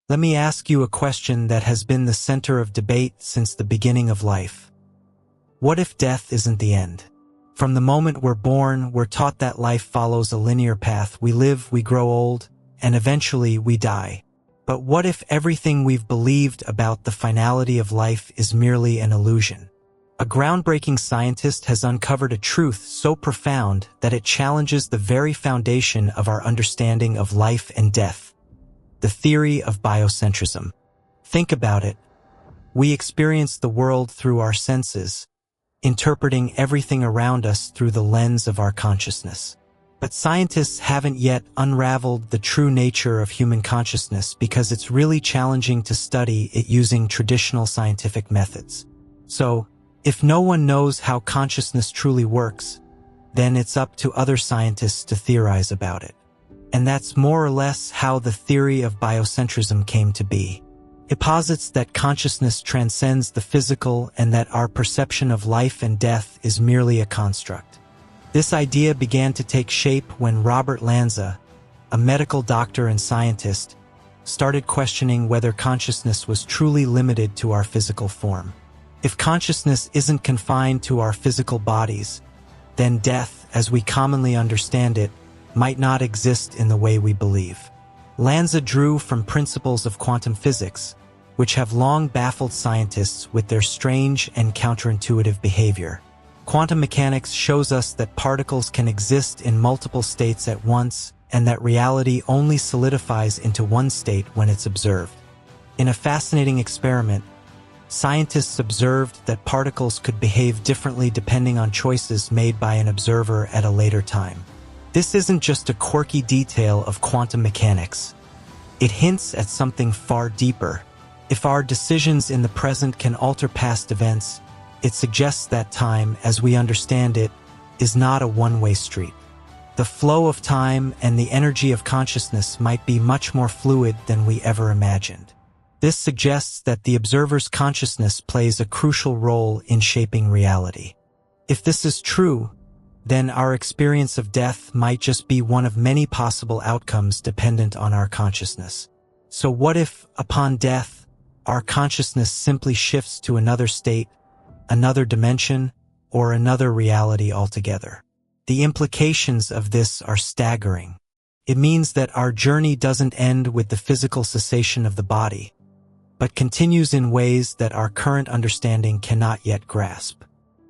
Let me ask you a question that has been the center of debate since the beginning of life. What if death isn't the end? From the moment we're born, we're taught that life follows a linear path. We live, we grow old, and eventually we die. But what if everything we've believed about the finality of life is merely an illusion? A groundbreaking scientist has uncovered a truth so profound that it challenges the very foundation of our understanding of life and death. The theory of biocentrism. Think about it. We experience the world through our senses, interpreting everything around us through the lens of our consciousness. But scientists haven't yet unraveled the true nature of human consciousness because it's really challenging to study it using traditional scientific methods. So, if no one knows how consciousness truly works, then it's up to other scientists to theorize about it. And that's more or less how the theory of biocentrism came to be. It posits that consciousness transcends the physical and that our perception of life and death is merely a construct. This idea began to take shape when Robert Lanza, a medical doctor and scientist, started questioning whether consciousness was truly limited to our physical form. If consciousness isn't confined to our physical bodies, then death, as we commonly understand it, might not exist in the way we believe. Lanza drew from principles of quantum physics, which have long baffled scientists with their strange and counterintuitive behavior. Quantum mechanics shows us that particles can exist in multiple states at once, and that reality only solidifies into one state when it's observed. In a fascinating experiment, scientists observed that particles could behave differently depending on choices made by an observer at a later time. This isn't just a quirky detail of quantum mechanics. It hints at something far deeper. If our decisions in the present can alter past events, it suggests that time, as we understand it, is not a one-way street. The flow of time and the energy of consciousness might be much more fluid than we ever imagined. This suggests that the observer's consciousness plays a crucial role in shaping reality. If this is true, then our experience of death might just be one of many possible outcomes dependent on our consciousness. So what if, upon death, our consciousness simply shifts to another state, another dimension, or another reality altogether? The implications of this are staggering. It means that our journey doesn't end with the physical cessation of the body, but continues in ways that our current understanding cannot yet grasp.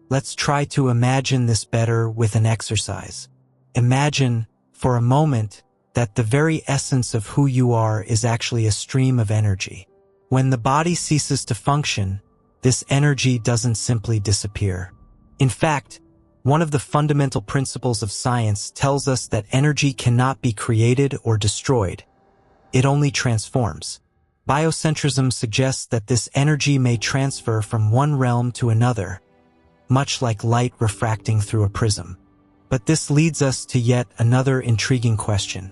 Let's try to imagine this better with an exercise. Imagine, for a moment, that the very essence of who you are is actually a stream of energy. When the body ceases to function, this energy doesn't simply disappear. In fact, one of the fundamental principles of science tells us that energy cannot be created or destroyed. It only transforms. Biocentrism suggests that this energy may transfer from one realm to another, much like light refracting through a prism. But this leads us to yet another intriguing question.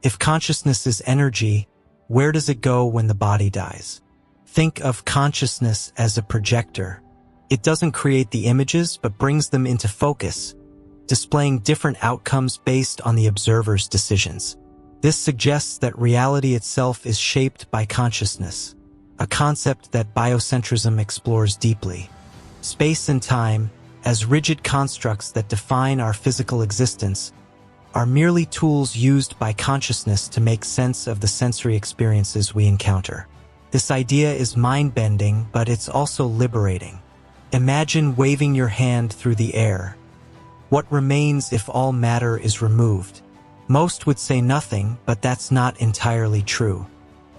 If consciousness is energy, where does it go when the body dies? Think of consciousness as a projector. It doesn't create the images, but brings them into focus, displaying different outcomes based on the observer's decisions. This suggests that reality itself is shaped by consciousness, a concept that biocentrism explores deeply. Space and time, as rigid constructs that define our physical existence, are merely tools used by consciousness to make sense of the sensory experiences we encounter. This idea is mind-bending, but it's also liberating. Imagine waving your hand through the air. What remains if all matter is removed? Most would say nothing, but that's not entirely true.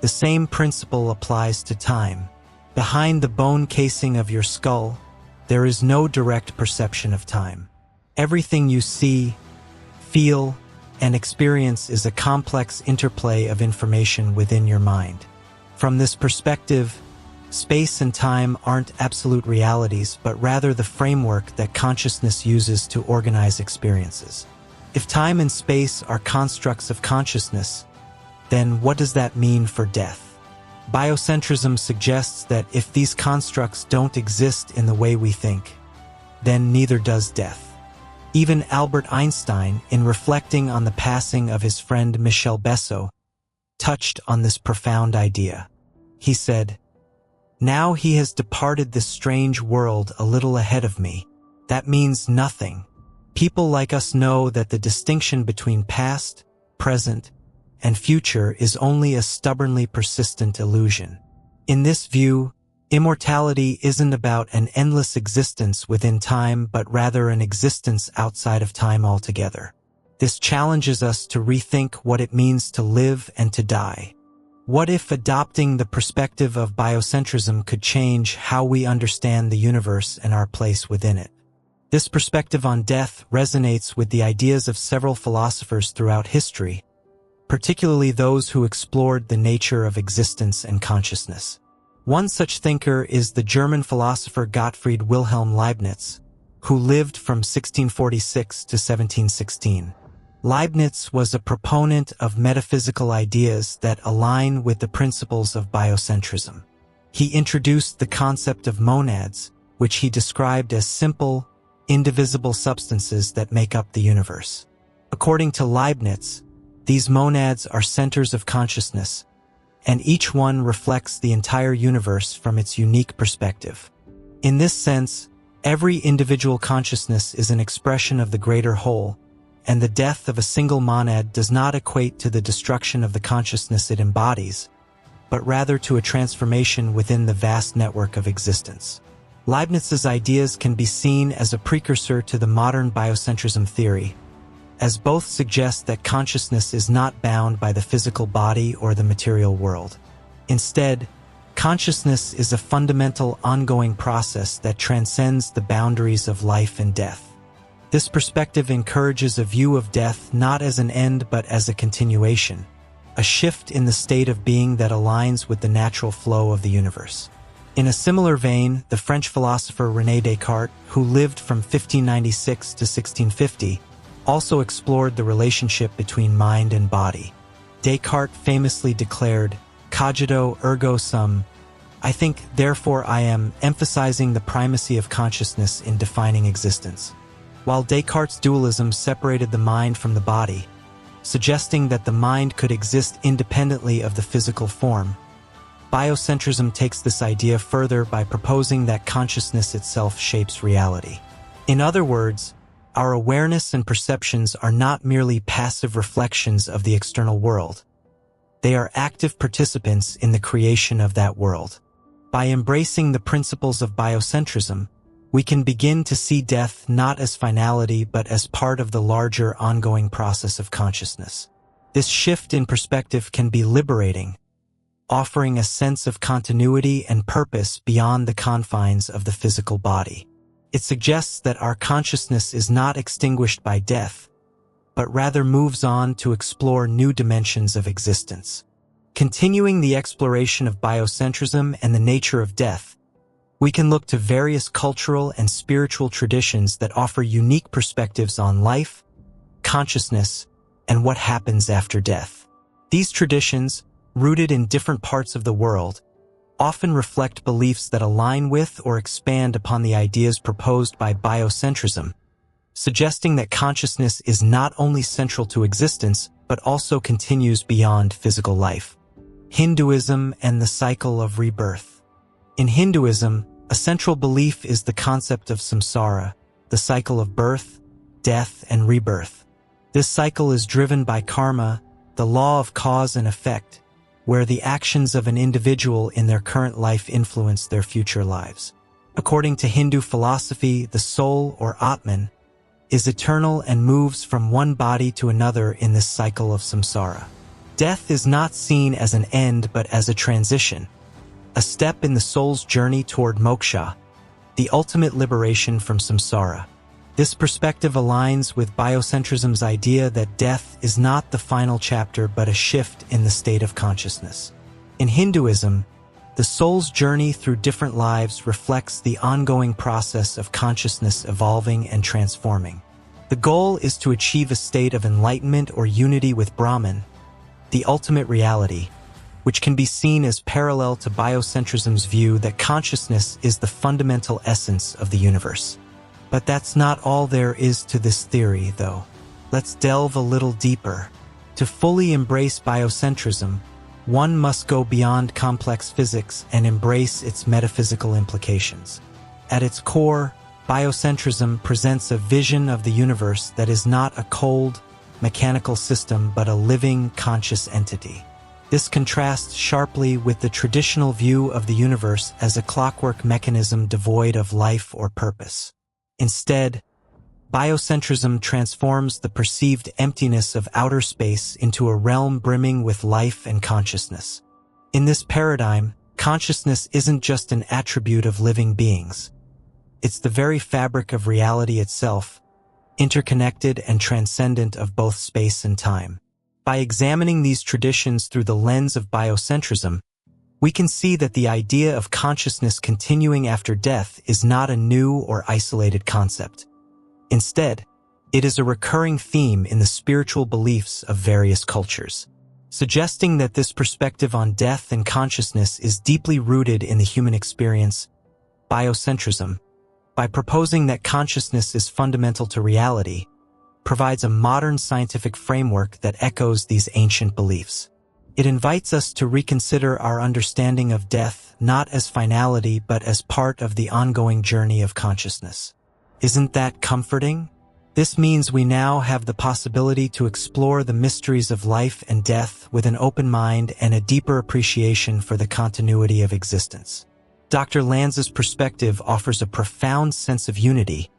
The same principle applies to time. Behind the bone casing of your skull, there is no direct perception of time. Everything you see, feel, and experience is a complex interplay of information within your mind. From this perspective, space and time aren't absolute realities, but rather the framework that consciousness uses to organize experiences. If time and space are constructs of consciousness, then what does that mean for death? Biocentrism suggests that if these constructs don't exist in the way we think, then neither does death. Even Albert Einstein, in reflecting on the passing of his friend Michel Besso, touched on this profound idea. He said, "Now he has departed this strange world a little ahead of me. That means nothing. People like us know that the distinction between past, present, and future is only a stubbornly persistent illusion. In this view, immortality isn't about an endless existence within time but rather an existence outside of time altogether. This challenges us to rethink what it means to live and to die. What if adopting the perspective of biocentrism could change how we understand the universe and our place within it?" This perspective on death resonates with the ideas of several philosophers throughout history, particularly those who explored the nature of existence and consciousness. One such thinker is the German philosopher Gottfried Wilhelm Leibniz, who lived from 1646 to 1716. Leibniz was a proponent of metaphysical ideas that align with the principles of biocentrism. He introduced the concept of monads, which he described as simple, indivisible substances that make up the universe. According to Leibniz, these monads are centers of consciousness, and each one reflects the entire universe from its unique perspective. In this sense, every individual consciousness is an expression of the greater whole, and the death of a single monad does not equate to the destruction of the consciousness it embodies, but rather to a transformation within the vast network of existence. Leibniz's ideas can be seen as a precursor to the modern biocentrism theory, as both suggest that consciousness is not bound by the physical body or the material world. Instead, consciousness is a fundamental ongoing process that transcends the boundaries of life and death. This perspective encourages a view of death not as an end but as a continuation, a shift in the state of being that aligns with the natural flow of the universe. In a similar vein, the French philosopher René Descartes, who lived from 1596 to 1650, also explored the relationship between mind and body. Descartes famously declared, "Cogito ergo sum," I think, therefore I am, emphasizing the primacy of consciousness in defining existence. While Descartes' dualism separated the mind from the body, suggesting that the mind could exist independently of the physical form, biocentrism takes this idea further by proposing that consciousness itself shapes reality. In other words, our awareness and perceptions are not merely passive reflections of the external world. They are active participants in the creation of that world. By embracing the principles of biocentrism, we can begin to see death not as finality but as part of the larger ongoing process of consciousness. This shift in perspective can be liberating, offering a sense of continuity and purpose beyond the confines of the physical body. It suggests that our consciousness is not extinguished by death, but rather moves on to explore new dimensions of existence. Continuing the exploration of biocentrism and the nature of death, we can look to various cultural and spiritual traditions that offer unique perspectives on life, consciousness, and what happens after death. These traditions, rooted in different parts of the world, often reflect beliefs that align with or expand upon the ideas proposed by biocentrism, suggesting that consciousness is not only central to existence, but also continues beyond physical life. Hinduism and the cycle of rebirth. In Hinduism, a central belief is the concept of samsara, the cycle of birth, death, and rebirth. This cycle is driven by karma, the law of cause and effect, where the actions of an individual in their current life influence their future lives. According to Hindu philosophy, the soul, or Atman, is eternal and moves from one body to another in this cycle of samsara. Death is not seen as an end but as a transition, a step in the soul's journey toward moksha, the ultimate liberation from samsara. This perspective aligns with biocentrism's idea that death is not the final chapter but a shift in the state of consciousness. In Hinduism, the soul's journey through different lives reflects the ongoing process of consciousness evolving and transforming. The goal is to achieve a state of enlightenment or unity with Brahman, the ultimate reality, which can be seen as parallel to biocentrism's view that consciousness is the fundamental essence of the universe. But that's not all there is to this theory, though. Let's delve a little deeper. To fully embrace biocentrism, one must go beyond complex physics and embrace its metaphysical implications. At its core, biocentrism presents a vision of the universe that is not a cold, mechanical system but a living, conscious entity. This contrasts sharply with the traditional view of the universe as a clockwork mechanism devoid of life or purpose. Instead, biocentrism transforms the perceived emptiness of outer space into a realm brimming with life and consciousness. In this paradigm, consciousness isn't just an attribute of living beings. It's the very fabric of reality itself, interconnected and transcendent of both space and time. By examining these traditions through the lens of biocentrism, we can see that the idea of consciousness continuing after death is not a new or isolated concept. Instead, it is a recurring theme in the spiritual beliefs of various cultures, suggesting that this perspective on death and consciousness is deeply rooted in the human experience. Biocentrism, by proposing that consciousness is fundamental to reality, provides a modern scientific framework that echoes these ancient beliefs. It invites us to reconsider our understanding of death not as finality but as part of the ongoing journey of consciousness. Isn't that comforting? This means we now have the possibility to explore the mysteries of life and death with an open mind and a deeper appreciation for the continuity of existence. Dr. Lanza's perspective offers a profound sense of unity,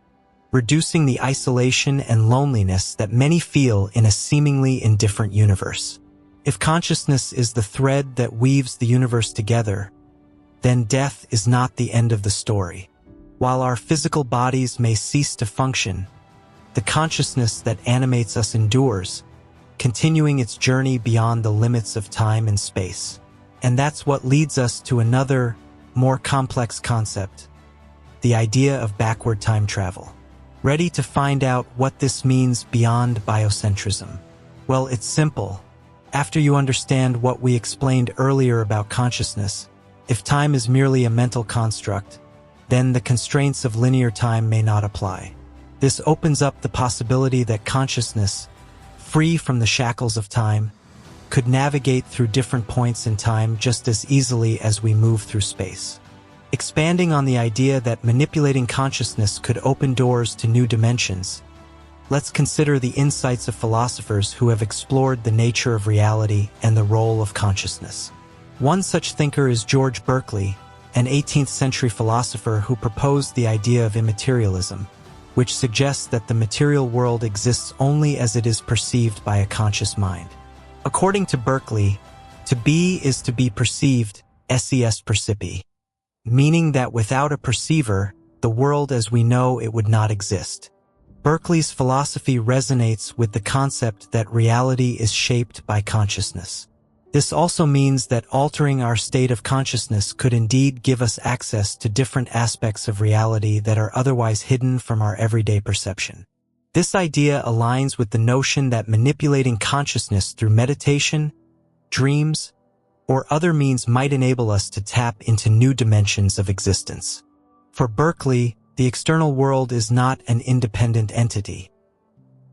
reducing the isolation and loneliness that many feel in a seemingly indifferent universe. If consciousness is the thread that weaves the universe together, then death is not the end of the story. While our physical bodies may cease to function, the consciousness that animates us endures, continuing its journey beyond the limits of time and space. And that's what leads us to another, more complex concept, the idea of backward time travel. Ready to find out what this means beyond biocentrism? Well, it's simple. After you understand what we explained earlier about consciousness, if time is merely a mental construct, then the constraints of linear time may not apply. This opens up the possibility that consciousness, free from the shackles of time, could navigate through different points in time just as easily as we move through space. Expanding on the idea that manipulating consciousness could open doors to new dimensions, let's consider the insights of philosophers who have explored the nature of reality and the role of consciousness. One such thinker is George Berkeley, an 18th century philosopher who proposed the idea of immaterialism, which suggests that the material world exists only as it is perceived by a conscious mind. According to Berkeley, to be is to be perceived, ses percipi, meaning that without a perceiver, the world as we know it would not exist. Berkeley's philosophy resonates with the concept that reality is shaped by consciousness. This also means that altering our state of consciousness could indeed give us access to different aspects of reality that are otherwise hidden from our everyday perception. This idea aligns with the notion that manipulating consciousness through meditation, dreams, or other means might enable us to tap into new dimensions of existence. For Berkeley, the external world is not an independent entity.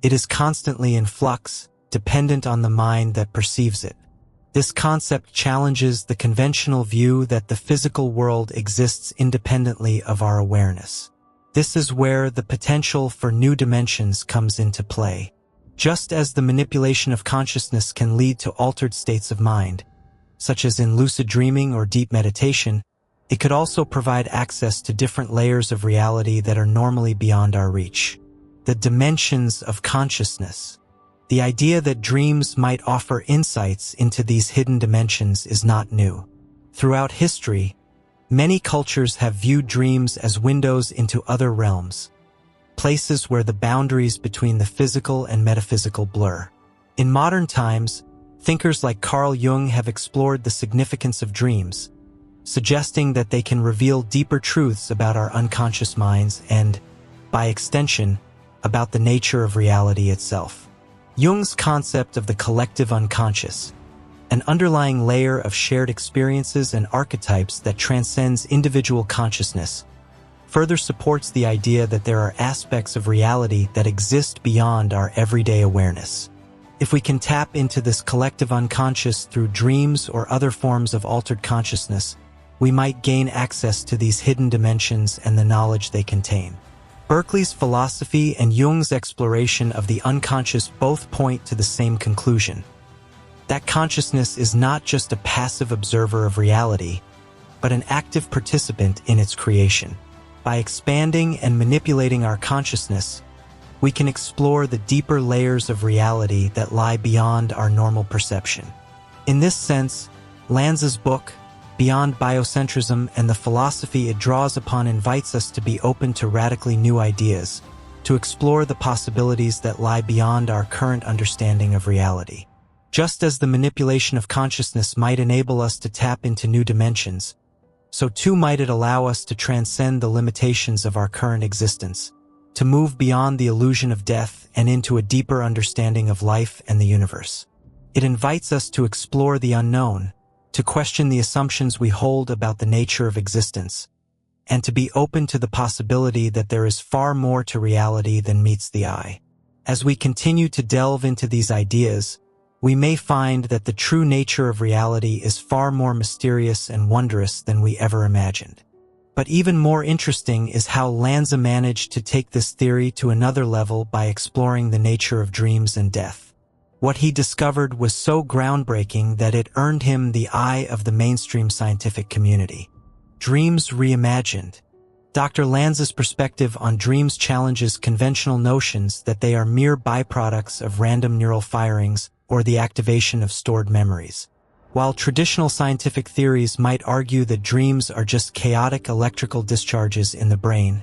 It is constantly in flux, dependent on the mind that perceives it. This concept challenges the conventional view that the physical world exists independently of our awareness. This is where the potential for new dimensions comes into play. Just as the manipulation of consciousness can lead to altered states of mind, such as in lucid dreaming or deep meditation, it could also provide access to different layers of reality that are normally beyond our reach. The dimensions of consciousness. The idea that dreams might offer insights into these hidden dimensions is not new. Throughout history, many cultures have viewed dreams as windows into other realms, places where the boundaries between the physical and metaphysical blur. In modern times, thinkers like Carl Jung have explored the significance of dreams, suggesting that they can reveal deeper truths about our unconscious minds and, by extension, about the nature of reality itself. Jung's concept of the collective unconscious, an underlying layer of shared experiences and archetypes that transcends individual consciousness, further supports the idea that there are aspects of reality that exist beyond our everyday awareness. If we can tap into this collective unconscious through dreams or other forms of altered consciousness, we might gain access to these hidden dimensions and the knowledge they contain. Berkeley's philosophy and Jung's exploration of the unconscious both point to the same conclusion: that consciousness is not just a passive observer of reality, but an active participant in its creation. By expanding and manipulating our consciousness, we can explore the deeper layers of reality that lie beyond our normal perception. In this sense, Lanza's book, Beyond Biocentrism, and the philosophy it draws upon invites us to be open to radically new ideas, to explore the possibilities that lie beyond our current understanding of reality. Just as the manipulation of consciousness might enable us to tap into new dimensions, so too might it allow us to transcend the limitations of our current existence, to move beyond the illusion of death and into a deeper understanding of life and the universe. It invites us to explore the unknown, to question the assumptions we hold about the nature of existence, and to be open to the possibility that there is far more to reality than meets the eye. As we continue to delve into these ideas, we may find that the true nature of reality is far more mysterious and wondrous than we ever imagined. But even more interesting is how Lanza managed to take this theory to another level by exploring the nature of dreams and death. What he discovered was so groundbreaking that it earned him the eye of the mainstream scientific community. Dreams reimagined. Dr. Lanza's perspective on dreams challenges conventional notions that they are mere byproducts of random neural firings or the activation of stored memories. While traditional scientific theories might argue that dreams are just chaotic electrical discharges in the brain,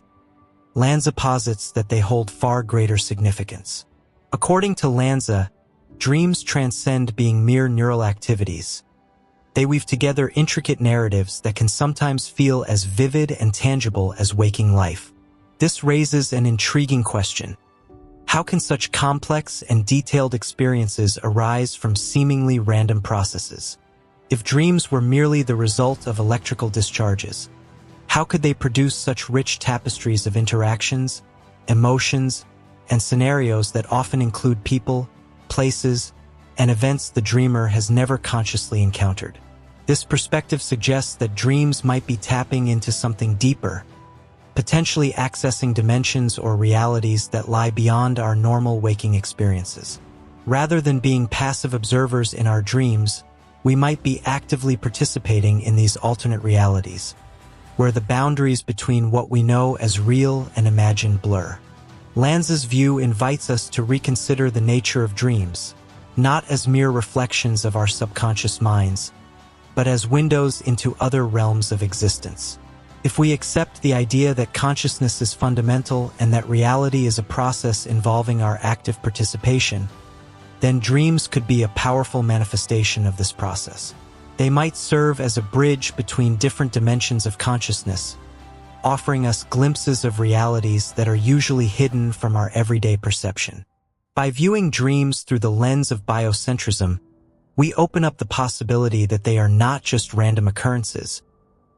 Lanza posits that they hold far greater significance. According to Lanza, dreams transcend being mere neural activities. They weave together intricate narratives that can sometimes feel as vivid and tangible as waking life. This raises an intriguing question. How can such complex and detailed experiences arise from seemingly random processes? If dreams were merely the result of electrical discharges, how could they produce such rich tapestries of interactions, emotions, and scenarios that often include people, places, and events the dreamer has never consciously encountered? This perspective suggests that dreams might be tapping into something deeper, potentially accessing dimensions or realities that lie beyond our normal waking experiences. Rather than being passive observers in our dreams, we might be actively participating in these alternate realities, where the boundaries between what we know as real and imagined blur. Lanza's view invites us to reconsider the nature of dreams, not as mere reflections of our subconscious minds, but as windows into other realms of existence. If we accept the idea that consciousness is fundamental and that reality is a process involving our active participation, then dreams could be a powerful manifestation of this process. They might serve as a bridge between different dimensions of consciousness, offering us glimpses of realities that are usually hidden from our everyday perception. By viewing dreams through the lens of biocentrism, we open up the possibility that they are not just random occurrences,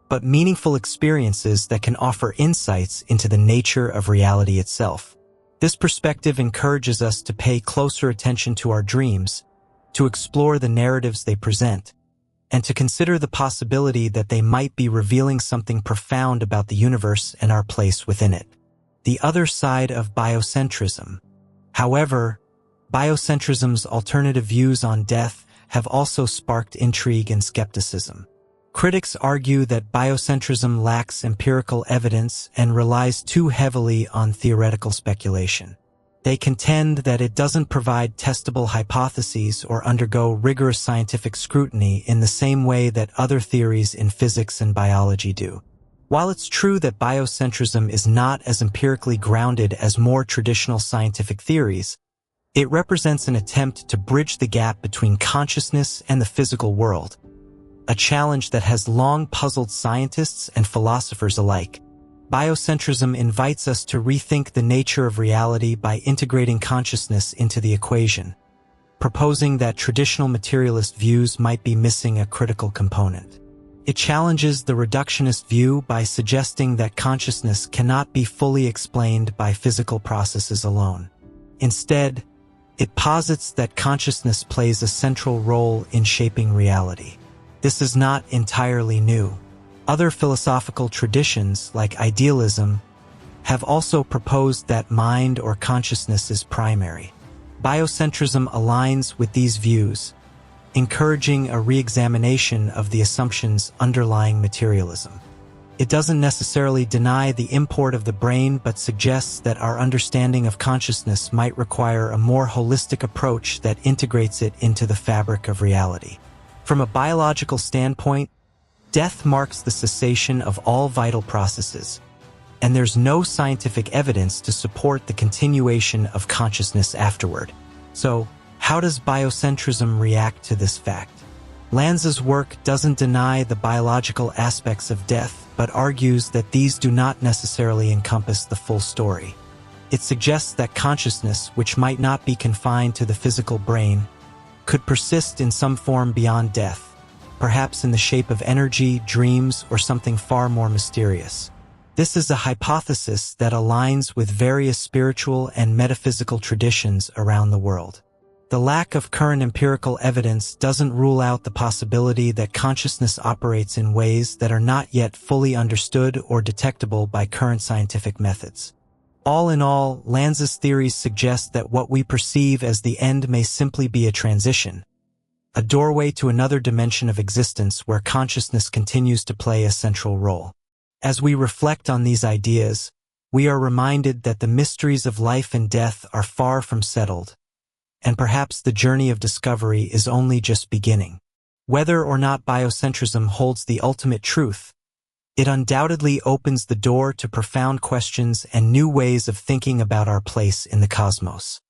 but meaningful experiences that can offer insights into the nature of reality itself. This perspective encourages us to pay closer attention to our dreams, to explore the narratives they present, and to consider the possibility that they might be revealing something profound about the universe and our place within it. The other side of biocentrism. However, biocentrism's alternative views on death have also sparked intrigue and skepticism. Critics argue that biocentrism lacks empirical evidence and relies too heavily on theoretical speculation. They contend that it doesn't provide testable hypotheses or undergo rigorous scientific scrutiny in the same way that other theories in physics and biology do. While it's true that biocentrism is not as empirically grounded as more traditional scientific theories, it represents an attempt to bridge the gap between consciousness and the physical world, a challenge that has long puzzled scientists and philosophers alike. Biocentrism invites us to rethink the nature of reality by integrating consciousness into the equation, proposing that traditional materialist views might be missing a critical component. It challenges the reductionist view by suggesting that consciousness cannot be fully explained by physical processes alone. Instead, It posits that consciousness plays a central role in shaping reality. This is not entirely new. Other philosophical traditions, like idealism, have also proposed that mind or consciousness is primary. Biocentrism aligns with these views, encouraging a re-examination of the assumptions underlying materialism. It doesn't necessarily deny the import of the brain, but suggests that our understanding of consciousness might require a more holistic approach that integrates it into the fabric of reality. From a biological standpoint, death marks the cessation of all vital processes, and there's no scientific evidence to support the continuation of consciousness afterward. So, how does biocentrism react to this fact? Lanza's work doesn't deny the biological aspects of death, but argues that these do not necessarily encompass the full story. It suggests that consciousness, which might not be confined to the physical brain, could persist in some form beyond death, perhaps in the shape of energy, dreams, or something far more mysterious. This is a hypothesis that aligns with various spiritual and metaphysical traditions around the world. The lack of current empirical evidence doesn't rule out the possibility that consciousness operates in ways that are not yet fully understood or detectable by current scientific methods. All in all, Lanza's theories suggest that what we perceive as the end may simply be a transition, a doorway to another dimension of existence where consciousness continues to play a central role. As we reflect on these ideas, we are reminded that the mysteries of life and death are far from settled, and perhaps the journey of discovery is only just beginning. Whether or not biocentrism holds the ultimate truth, it undoubtedly opens the door to profound questions and new ways of thinking about our place in the cosmos.